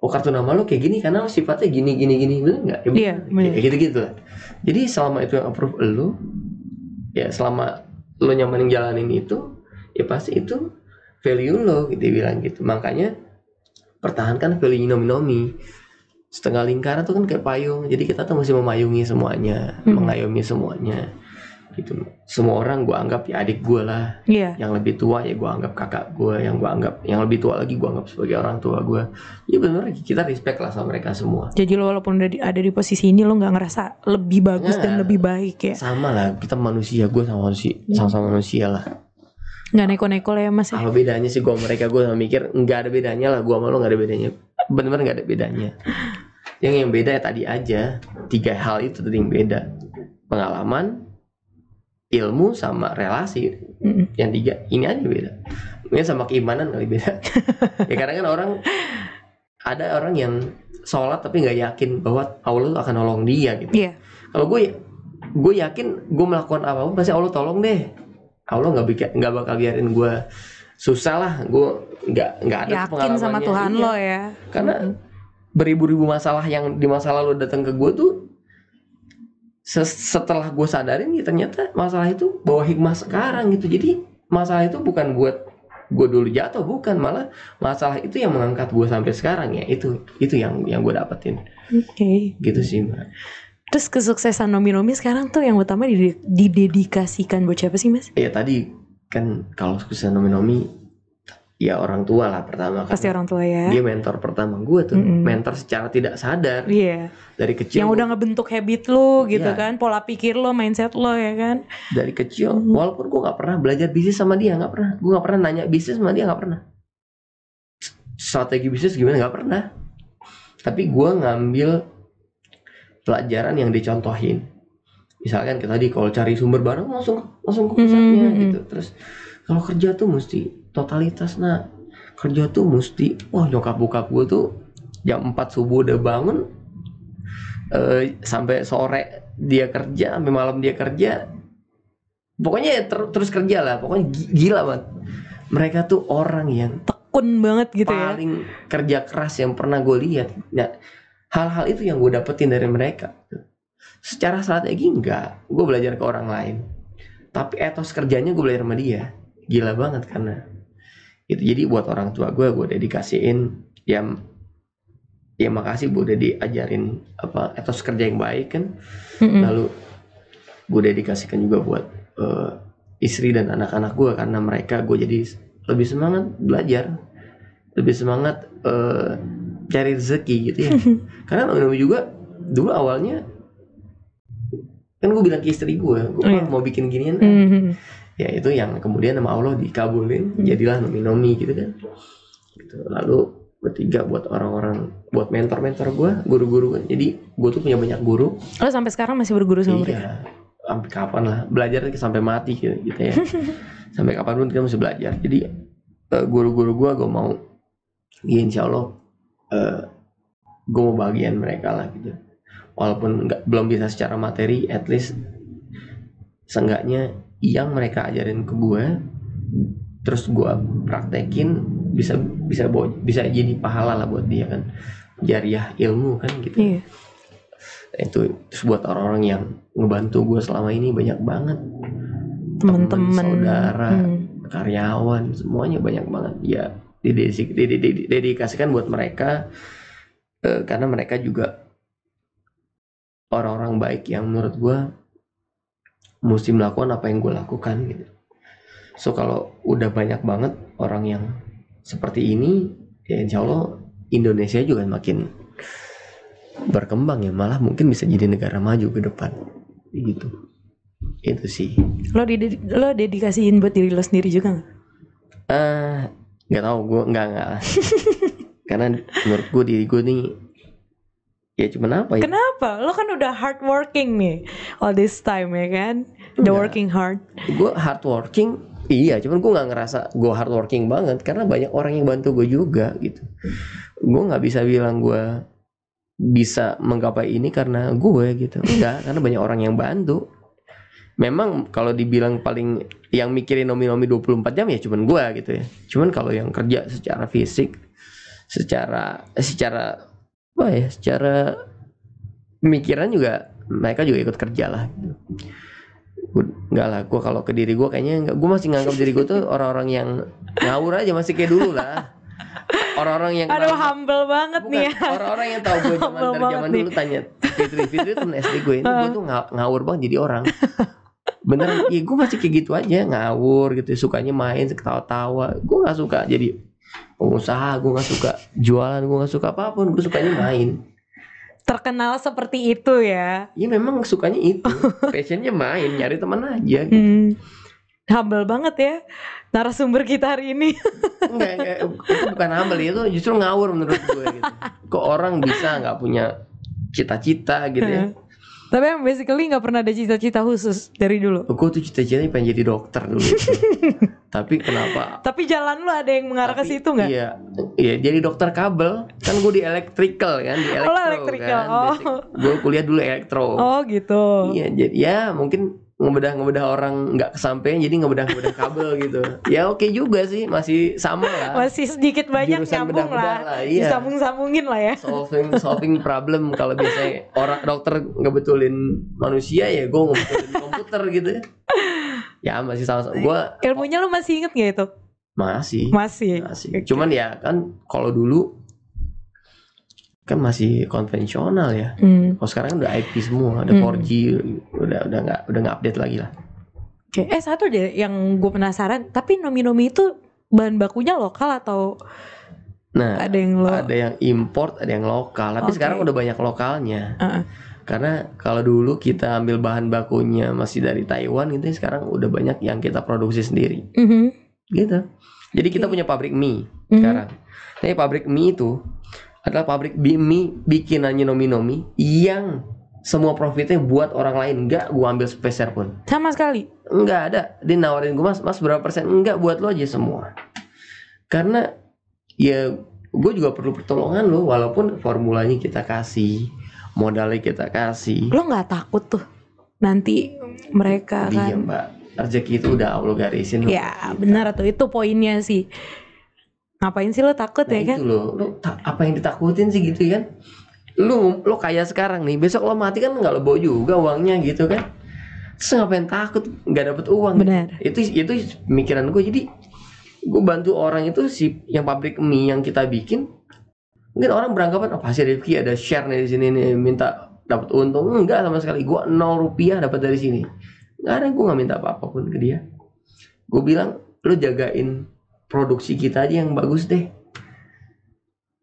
Oh, kartu nama lo kayak gini karena sifatnya gini, bener nggak? Ya, bener. Kayak gitu lah. Jadi selama itu yang approve lo, ya selama lo nyaman jalanin itu, ya pasti itu value lo gitu, bilang gitu. Makanya pertahankan value Nomi. Setengah lingkaran tuh kan kayak payung, jadi kita tuh mesti memayungi semuanya, mengayomi semuanya gitu. Semua orang gue anggap ya adik gue lah. Yang lebih tua ya gue anggap kakak gue, yang gue anggap yang lebih tua lagi gue anggap sebagai orang tua gue. Ya benar, kita respect lah sama mereka semua. Jadi lo walaupun ada di posisi ini, lo nggak ngerasa lebih bagus dan lebih baik ya? Sama lah, kita manusia, gue sama manusia, sama manusia lah. Nggak neko-neko lah ya Mas ya? Kalau bedanya sih gue mereka, gue sama mikir nggak ada bedanya lah, gue sama lo nggak ada bedanya, benar-benar nggak ada bedanya. Yang beda ya tadi aja, 3 hal itu tadi yang beda: pengalaman, ilmu, sama relasi. Yang 3 ini aja beda. Mungkin sama keimanan kali beda. Ya karena kan ada orang yang sholat tapi nggak yakin bahwa Allah akan nolong dia gitu. Kalau gue yakin gue melakukan apapun pasti Allah tolong deh. Allah nggak bakal biarin gue susah lah. Gue nggak ada yakin sama Tuhan lo ya. Karena beribu-ribu masalah yang di masa lalu datang ke gue tuh, setelah gue sadarin ya ternyata masalah itu bawa hikmah sekarang gitu. Jadi masalah itu bukan buat gue dulu jatuh, bukan, malah masalah itu yang mengangkat gue sampai sekarang ya. Itu yang gue dapetin. Gitu sih Mbak. Terus kesuksesan Nomi sekarang tuh yang utama didedikasikan buat siapa sih Mas? Ya tadi kan kalau kesuksesan Nomi ya orang tua lah pertama. Pasti orang tua ya. Dia mentor pertama gue tuh. Mentor secara tidak sadar. Dari kecil. Yang udah ngebentuk habit lo gitu kan. Pola pikir lo, mindset lo ya kan. Dari kecil. Walaupun gue gak pernah belajar bisnis sama dia. Gak pernah. Gue gak pernah nanya bisnis sama dia. Gak pernah. Strategi bisnis gimana. Gak pernah. Tapi gue ngambil pelajaran yang dicontohin. Misalkan kita tadi kalau cari sumber barang langsung ke pusatnya gitu. Terus kalau kerja tuh mesti totalitas, kerja tuh mesti, nyokap bokap gue tuh jam 4 subuh udah bangun, sampai sore dia kerja, sampai malam dia kerja, pokoknya terus kerja lah, pokoknya gila banget. Mereka tuh orang yang tekun banget gitu ya, paling kerja keras yang pernah gue lihat. Nah, hal-hal itu yang gue dapetin dari mereka. Secara strategi enggak, gue belajar ke orang lain, tapi etos kerjanya gue belajar sama dia. Gila banget karena itu. Jadi buat orang tua gue dedikasiin ya ya makasih gue udah diajarin etos kerja yang baik kan. Lalu gue dedikasikan juga buat istri dan anak-anak gue, karena mereka gue jadi lebih semangat belajar, lebih semangat cari rezeki gitu ya. Karena nomi juga dulu awalnya kan gue bilang ke istri gue mau bikin ginian ya itu yang kemudian sama Allah dikabulin, jadilah nomi gitu kan gitu. Lalu bertiga buat orang-orang, buat mentor-mentor gue, guru-guru kan. Jadi gue tuh punya banyak guru. Lo sampai sekarang masih berguru sama mereka? Iya, sampai kapan lah, belajar sampai mati gitu ya. Sampai kapan pun kita masih belajar. Jadi guru-guru gue mau ya insya Allah gue mau bagian mereka lah gitu. Walaupun belum bisa secara materi, at least seenggaknya yang mereka ajarin ke gue terus gue praktekin bisa jadi pahala lah buat dia kan, jariah ilmu kan gitu. Itu terus buat orang-orang yang ngebantu gue selama ini banyak banget, teman-teman, saudara, karyawan, semuanya banyak banget ya. Dedikasikan buat mereka karena mereka juga orang-orang baik yang menurut gue mesti melakukan apa yang gue lakukan gitu. So kalau udah banyak banget orang yang seperti ini, ya insya Allah Indonesia juga makin berkembang ya, malah mungkin bisa jadi negara maju ke depan gitu. Itu sih. Lo dedikasiin buat diri lo sendiri juga nggak? Nggak tahu, gue nggak karena menurut gue diri gue nih ya cuman apa ya? Kenapa? Lo kan udah hard working nih all this time ya kan? Udah working hard. Gue hard working, iya. Cuman gue nggak ngerasa gue hard working banget karena banyak orang yang bantu gue juga gitu. Gue nggak bisa bilang gue bisa menggapai ini karena gue gitu. Enggak, karena banyak orang yang bantu. Memang kalau dibilang paling yang mikirin nomi-nomi 24 jam ya cuman gue gitu ya. Cuman kalau yang kerja secara fisik, secara pemikiran juga mereka juga ikut kerja lah gitu. Enggak lah, gue kalau ke diri gue kayaknya enggak, gue masih nganggap diri gue tuh orang-orang yang ngawur aja, masih kayak dulu lah. Orang-orang yang humble banget bukan, nih ya. Orang-orang yang tahu gue zaman dulu tanya Fitri temen SD gue ini, gue tuh ngawur banget jadi orang. Beneran, ya gue masih kayak gitu aja, ngawur gitu, sukanya main, ketawa-tawa. Gue nggak suka jadi pengusaha, gue nggak suka jualan, gue nggak suka apapun, gue sukanya main. Terkenal seperti itu ya? Iya memang sukanya itu, passionnya main, nyari teman aja gitu. Humble banget ya narasumber kita hari ini. Enggak, itu bukan humble, itu justru ngawur menurut gue gitu. Kok orang bisa nggak punya cita-cita gitu ya? Tapi yang basically gak pernah ada cita-cita khusus dari dulu. Gue tuh cita-citanya pengen jadi dokter dulu gitu. Tapi kenapa? Tapi jalan lu ada yang mengarah ke situ gak? Iya, jadi dokter kabel. Kan gue di electrical kan, di elektro kan. Gue kuliah dulu elektro. Oh gitu. Iya, jadi ya mungkin ngebedah orang nggak kesampean, jadi ngebedah kabel gitu. Ya oke juga sih, masih sama lah. Masih sedikit banyak jurusan nyambung lah. Iya. Disambung-sambungin lah ya. Solving problem. Kalau biasanya orang dokter ngebetulin manusia, ya gue ngebetulin komputer gitu ya. Ya masih sama-sama. Gua ilmunya lu masih inget gak itu? Masih. Cuman ya kan kalau dulu kan masih konvensional ya. Kalau sekarang kan udah IP semua, ada 4G, udah nggak update lagi lah. Oke, satu deh yang gue penasaran, tapi nomi-nomi itu bahan bakunya lokal atau ada yang import, ada yang lokal. Tapi sekarang udah banyak lokalnya. Karena kalau dulu kita ambil bahan bakunya masih dari Taiwan gitu, sekarang udah banyak yang kita produksi sendiri. Gitu. Jadi kita punya pabrik mie sekarang. Tapi pabrik mie itu adalah pabrik mie bikinannya nomi-nomi yang semua profitnya buat orang lain, enggak gue ambil sepeser pun. Sama sekali? Enggak ada. Dia nawarin gue, mas berapa persen? Enggak, buat lo aja semua. Karena ya gue juga perlu pertolongan lo, walaupun formulanya kita kasih, modalnya kita kasih. Lo gak takut tuh nanti mereka kan? Iya mbak, rezeki itu udah Allah garisin. Ya benar tuh, itu poinnya sih. Ngapain sih lo takut ya kan? Itu lo apa yang ditakutin sih gitu kan? Lo kaya sekarang nih, besok lo mati kan nggak lo bawa juga uangnya gitu kan? Terus ngapain takut nggak dapet uang? Benar. Itu pemikiran gue. Jadi gue bantu orang itu yang pabrik mie yang kita bikin, Mungkin orang beranggapan pasti Rifki ada share nih di sini nih, minta dapat untung. Enggak sama sekali. Gue 0 rupiah dapat dari sini. Nggak ada, gue nggak minta apa-apapun ke dia. Gue bilang, lu jagain produksi kita aja yang bagus deh.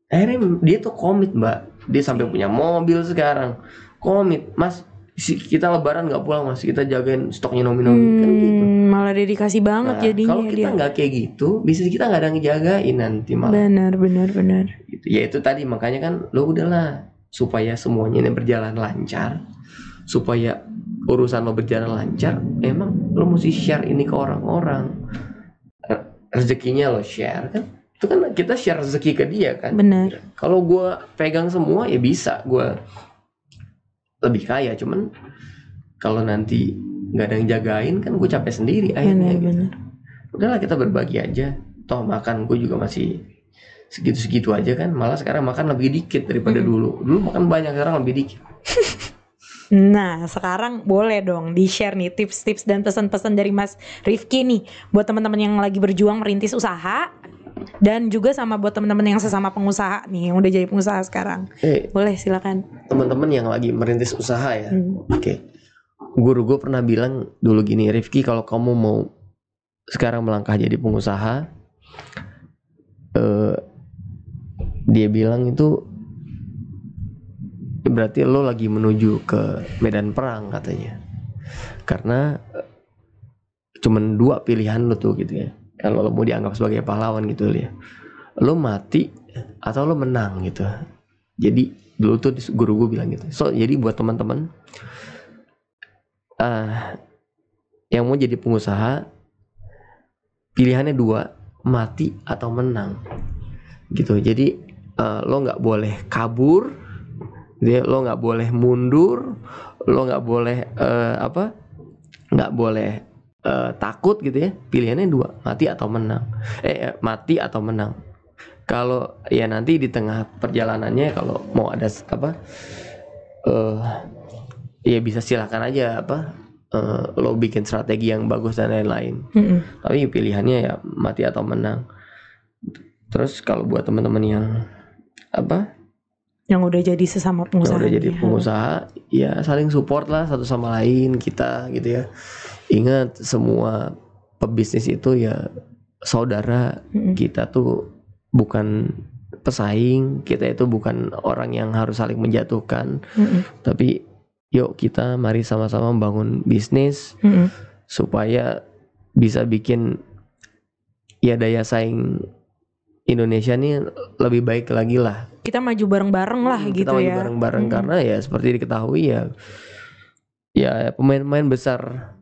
Akhirnya dia tuh komit, Mbak. Dia sampai punya mobil sekarang. Komit, Mas. Kita lebaran nggak pulang, Mas. Kita jagain stoknya nomi-nomi. Kan gitu. Malah dedikasi banget jadinya. Kalau kita nggak kayak gitu, bisnis kita nggak ada yang ngejagain nanti malah. Benar. Gitu. Ya itu tadi, makanya kan lo udahlah, supaya semuanya ini berjalan lancar, supaya urusan lo berjalan lancar, emang lo mesti share ini ke orang-orang. Rezekinya lo share kan, itu kan kita share rezeki ke dia kan. Benar. Kalau gue pegang semua ya bisa gue lebih kaya, cuman kalau nanti nggak ada yang jagain kan gue capek sendiri akhirnya. Benar. Udahlah kita berbagi aja. Toh makan gue juga masih segitu-segitu aja kan. Malah sekarang makan lebih dikit daripada dulu. Dulu makan banyak, sekarang lebih dikit. Nah sekarang boleh dong di share nih tips-tips dan pesan-pesan dari Mas Rifki nih buat teman-teman yang lagi berjuang merintis usaha, dan juga sama buat teman-teman yang sesama pengusaha nih yang udah jadi pengusaha sekarang. Boleh, silakan. Teman-teman yang lagi merintis usaha ya. Oke. Guru gue pernah bilang dulu gini, Rifki, kalau kamu mau sekarang melangkah jadi pengusaha, dia bilang itu berarti lo lagi menuju ke medan perang katanya. Karena cuman 2 pilihan lo tuh gitu ya. Kalau lo mau dianggap sebagai pahlawan gitu ya. Lo mati atau lo menang gitu. Jadi dulu tuh guru gue bilang gitu. So jadi buat teman-teman yang mau jadi pengusaha, pilihannya 2, mati atau menang gitu. Jadi lo nggak boleh kabur. Dia, lo nggak boleh mundur, lo nggak boleh nggak boleh takut gitu ya. Pilihannya 2, mati atau menang. Mati atau menang. Kalau ya nanti di tengah perjalanannya kalau mau ada ya bisa silakan aja lo bikin strategi yang bagus dan lain-lain. Tapi pilihannya ya mati atau menang. Terus kalau buat teman-teman yang yang udah jadi sesama pengusaha, yang udah jadi pengusaha, ya saling support lah satu sama lain kita gitu ya. Ingat semua pebisnis itu ya saudara. Kita tuh bukan pesaing, kita itu bukan orang yang harus saling menjatuhkan. Tapi yuk kita mari sama-sama membangun bisnis supaya bisa bikin ya daya saing Indonesia nih lebih baik lagi lah. Kita maju bareng-bareng lah gitu ya. Kita maju bareng-bareng karena ya seperti diketahui ya pemain-pemain besar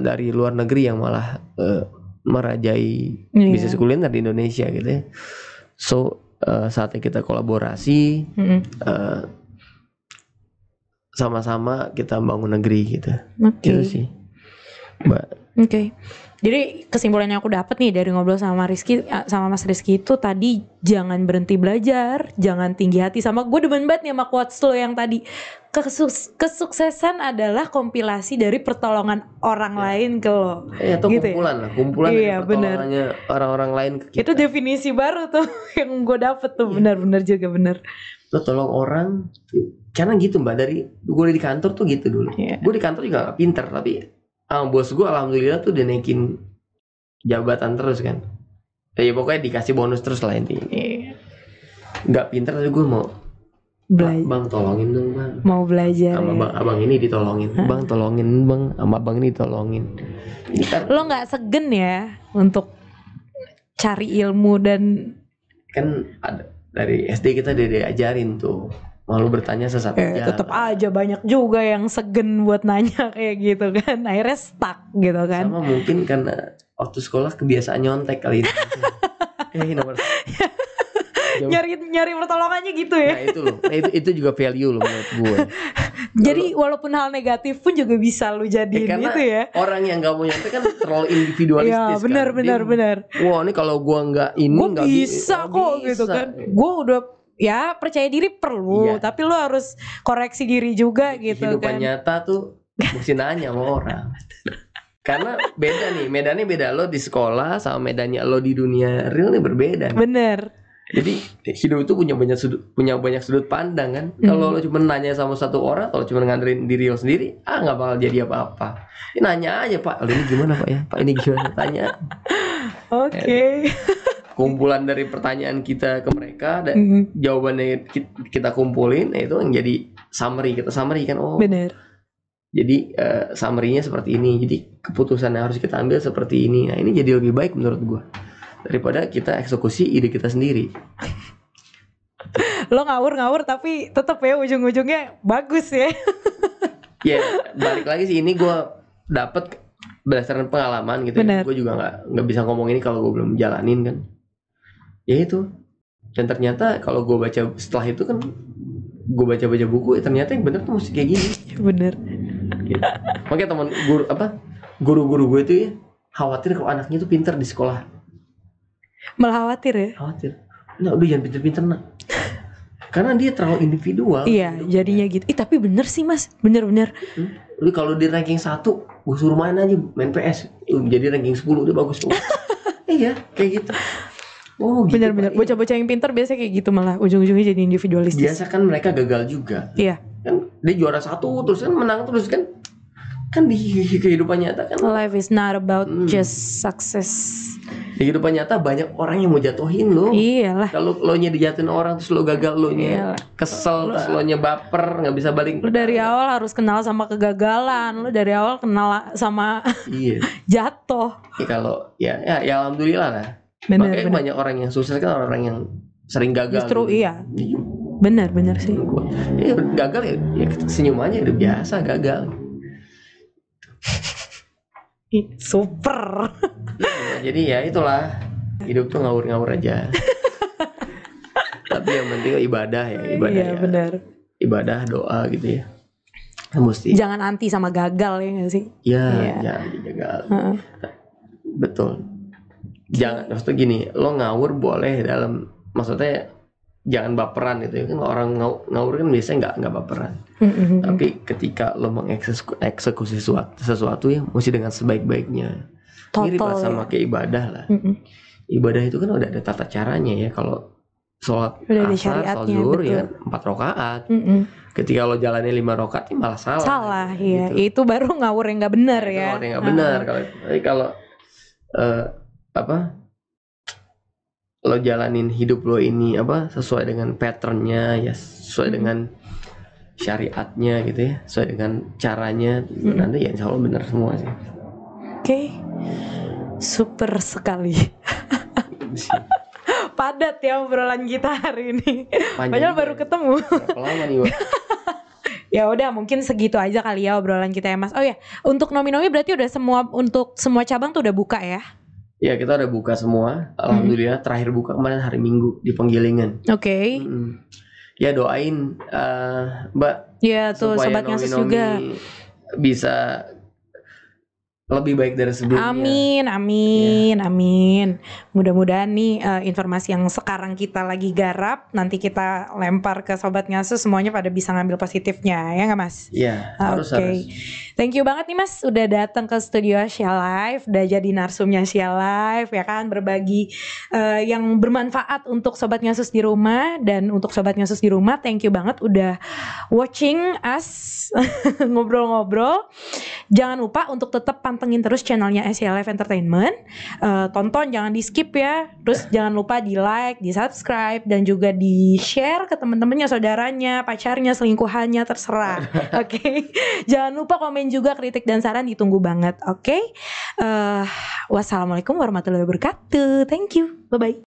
dari luar negeri yang malah merajai bisnis kuliner di Indonesia gitu ya. So saatnya kita kolaborasi, sama-sama kita bangun negeri gitu. Gitu sih, Mbak. Oke. Jadi kesimpulan yang aku dapat nih dari ngobrol sama Mas Rizky itu tadi, jangan berhenti belajar, jangan tinggi hati. Sama gue demen banget nih sama quotes lo yang tadi, kesuksesan adalah kompilasi dari pertolongan orang lain ke lo. Itu gitu kumpulan lah, kumpulan dari pertolongannya orang-orang lain ke kita. Itu definisi baru tuh yang gue dapet tuh, benar-benar juga benar. Lo tolong orang, karena gitu Mbak, dari gue di kantor tuh gitu dulu. Gue di kantor juga gak pinter, tapi bos gue alhamdulillah tuh dia naikin jabatan terus kan. Ya pokoknya dikasih bonus terus lah intinya. Gak pinter tapi gue mau bang tolongin dong bang. Mau belajar sama bang, abang ini ditolongin. Bang tolongin bang, sama abang ini ditolongin. Lo gak segen ya untuk cari ilmu dan kan ada, dari SD kita diajarin tuh malu bertanya sesat aja. Tetap aja banyak juga yang segen buat nanya kayak gitu kan. Akhirnya stuck gitu kan. Sama mungkin karena waktu sekolah kebiasaan nyontek kali ini. Nomor nyari pertolongannya gitu ya. Nah itu loh. Itu juga value loh menurut gue. Jadi walaupun hal negatif pun juga bisa lu jadiin gitu ya. Orang yang gak mau nyontek kan terlalu individualistis. Ya benar. Wah ini kalau gue nggak ini nggak bisa kok gitu kan. Gue udah ya percaya diri perlu, tapi lo harus koreksi diri juga gitu kan. Kehidupan nyata tuh mesti nanya sama orang. Karena beda nih, medannya beda. Lo di sekolah sama medannya lo di dunia real nih berbeda nih. Bener. Jadi hidup itu punya banyak sudut pandang kan. Kalau lo cuma nanya sama satu orang, kalau cuma nganterin diri lo sendiri, nggak bakal jadi apa-apa. Nanya aja, Pak, ini gimana Pak ya? Pak ini gimana? Tanya. Oke. Kumpulan dari pertanyaan kita ke mereka dan jawabannya kita kumpulin, itu yang jadi summary. Kita summary kan, bener. Jadi summary-nya seperti ini. Jadi keputusan yang harus kita ambil seperti ini. Nah, ini jadi lebih baik menurut gue daripada kita eksekusi ide kita sendiri. Lo ngawur tapi tetap ya ujung-ujungnya bagus ya. Ya balik lagi sih, ini gue dapet berdasarkan pengalaman gitu. Gue juga nggak bisa ngomong ini kalau gue belum jalanin kan. Ya itu. Dan ternyata kalau gue baca setelah itu kan, gue baca buku, ternyata yang bener tuh mesti kayak gini. Bener. Gitu. Makanya teman guru-guru gue itu ya khawatir kalau anaknya tuh pintar di sekolah. Malah khawatir ya? Khawatir. Nah, udah jangan pinter-pinter nak. Karena dia terlalu individual. Iya, jadinya gitu. Tapi bener sih Mas, bener-bener. Lu kalau di ranking 1, gue suruh main aja, main PS. Jadi ranking 10 udah bagus tuh. Iya, kayak gitu. Oh, gitu. Bener-bener. Bocah-bocah yang pintar biasanya kayak gitu, malah ujung-ujungnya jadi individualistis. Biasa kan mereka gagal juga. Iya. Kan dia juara 1 terus kan menang terus kan. Kan di kehidupan nyata kan. Life is not about just success. Di kehidupan nyata banyak orang yang mau jatuhin lo. Iyalah. Kalau lo nya dijatuhin orang terus lo gagal, lo nya kesel, terus lo nya baper, nggak bisa balik. Lo dari awal harus kenal sama kegagalan. Lo dari awal kenal sama jatuh. Ya kalau ya alhamdulillah lah. Makanya banyak orang yang sukses kan orang yang sering gagal. Justru iya. Benar sih. Ya gagal ya senyum aja, udah biasa gagal. Super. Jadi ya itulah, hidup tuh ngawur-ngawur aja. Tapi yang penting ibadah ya. Iya, benar. Ibadah, doa gitu ya. Mesti. Jangan anti sama gagal ya nggak sih? Iya. Jangan gagal. Betul. Jangan, maksudnya gini, lo ngawur boleh dalam, maksudnya jangan baperan gitu ya. Kan orang ngawur kan biasanya nggak baperan. Tapi ketika lo mengeksekusi sesuatu ya mesti dengan sebaik-baiknya. Mirip lah sama kayak ibadah lah. Ibadah itu kan udah ada tata caranya ya. Kalau sholat asar, sholat zuhur ya 4 rakaat. Ketika lo jalannya 5 rakaat ya malah salah. Salah ya. Itu baru ngawur yang nggak benar ya. Ngawur yang nggak benar. Kalau lo jalanin hidup lo ini sesuai dengan patternnya ya, sesuai dengan syariatnya gitu ya, sesuai dengan caranya, nanti ya insya Allah benar semua sih. Oke. Super sekali. Padat ya obrolan kita hari ini. Padahal baru ketemu. Berapa lama nih, Wak? Ya udah, mungkin segitu aja kali ya obrolan kita ya Mas. Oh ya, untuk nomi-nomi berarti udah untuk semua cabang tuh udah buka ya? Ya, kita udah buka semua. Alhamdulillah, terakhir buka kemarin hari Minggu di Penggilingan. Oke. Ya doain Mbak. Ya tuh Sobat Nyasus juga bisa lebih baik dari sebelumnya. Amin. Mudah-mudahan nih informasi yang sekarang kita lagi garap nanti kita lempar ke Sobat Nyasus, semuanya pada bisa ngambil positifnya, ya nggak Mas? Iya, harus. Thank you banget nih Mas udah datang ke studio Asia Live, udah jadi narsumnya Asia Live ya kan, berbagi yang bermanfaat untuk Sobat Nyasus di rumah. Dan untuk Sobat Nyasus di rumah, thank you banget udah watching us ngobrol-ngobrol. Jangan lupa untuk tetap pantengin terus channelnya Asia Live Entertainment. Tonton, jangan di skip ya. Terus jangan lupa di like, di subscribe, dan juga di share ke teman-temannya, saudaranya, pacarnya, selingkuhannya, terserah. Oke. Jangan lupa komen juga, kritik dan saran ditunggu banget. Oke. Wassalamualaikum warahmatullahi wabarakatuh. Thank you. Bye bye.